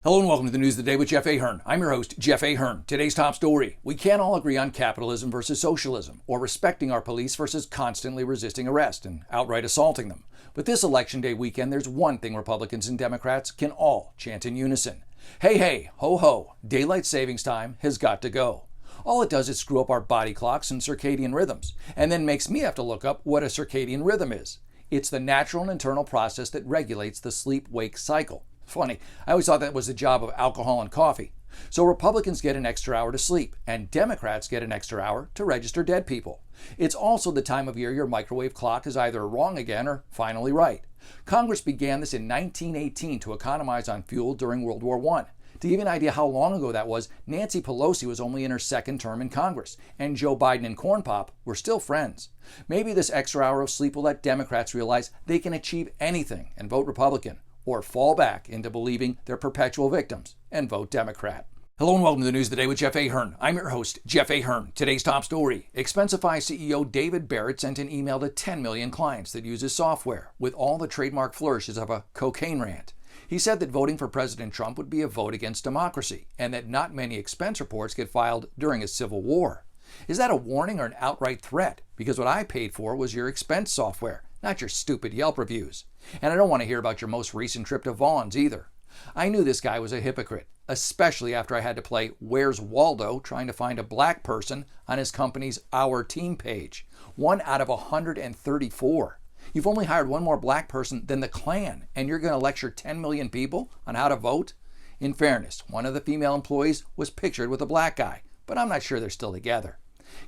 Hello and welcome to the News of the Day with Jeff Ahern. I'm your host, Jeff Ahern. Today's top story. We can't all agree on capitalism versus socialism, or respecting our police versus constantly resisting arrest and outright assaulting them. But this Election Day weekend, there's one thing Republicans and Democrats can all chant in unison. Hey, hey, ho, ho, daylight savings time has got to go. All it does is screw up our body clocks and circadian rhythms, and then makes me have to look up what a circadian rhythm is. It's the natural and internal process that regulates the sleep-wake cycle. Funny, I always thought that was the job of alcohol and coffee. So Republicans get an extra hour to sleep, and Democrats get an extra hour to register dead people. It's also the time of year your microwave clock is either wrong again or finally right. Congress began this in 1918 to economize on fuel during World War I. To give you an idea how long ago that was, Nancy Pelosi was only in her second term in Congress, and Joe Biden and Corn Pop were still friends. Maybe this extra hour of sleep will let Democrats realize they can achieve anything and vote Republican, or fall back into believing they're perpetual victims and vote Democrat. Hello and welcome to the News of the Day with Jeff Ahern. I'm your host, Jeff Ahern. Today's top story. Expensify CEO David Barrett sent an email to 10 million clients that use his software with all the trademark flourishes of a cocaine rant. He said that voting for President Trump would be a vote against democracy and that not many expense reports get filed during a civil war. Is that a warning or an outright threat? Because what I paid for was your expense software, not your stupid Yelp reviews. And I don't want to hear about your most recent trip to Vaughn's either. I knew this guy was a hypocrite, especially after I had to play Where's Waldo trying to find a black person on his company's Our Team page. 1 out of 134. You've only hired one more black person than the Klan, and you're going to lecture 10 million people on how to vote? In fairness, one of the female employees was pictured with a black guy, but I'm not sure they're still together.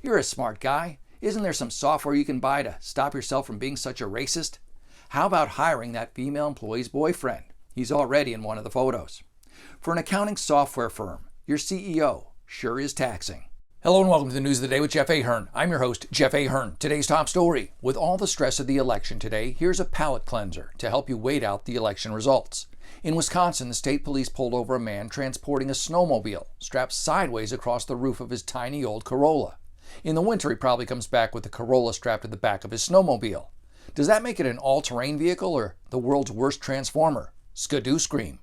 You're a smart guy. Isn't there some software you can buy to stop yourself from being such a racist? How about hiring that female employee's boyfriend? He's already in one of the photos. For an accounting software firm, your CEO sure is taxing. Hello and welcome to the News of the Day with Jeff Ahern. I'm your host, Jeff Ahern. Today's top story. With all the stress of the election today, here's a palate cleanser to help you wait out the election results. In Wisconsin, the state police pulled over a man transporting a snowmobile strapped sideways across the roof of his tiny old Corolla. In the winter, he probably comes back with the Corolla strapped to the back of his snowmobile. Does that make it an all-terrain vehicle or the world's worst transformer? Skidoo scream.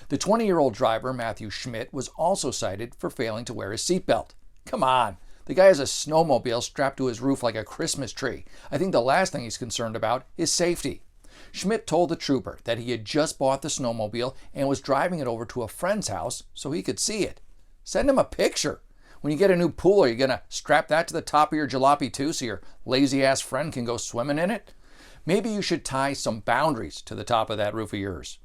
The 20-year-old driver, Matthew Schmidt, was also cited for failing to wear his seatbelt. Come on, the guy has a snowmobile strapped to his roof like a Christmas tree. I think the last thing he's concerned about is safety. Schmidt told the trooper that he had just bought the snowmobile and was driving it over to a friend's house so he could see it. Send him a picture. When you get a new pool, are you going to strap that to the top of your jalopy too so your lazy-ass friend can go swimming in it? Maybe you should tie some boundaries to the top of that roof of yours.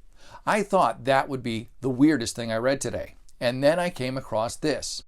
I thought that would be the weirdest thing I read today. And then I came across this.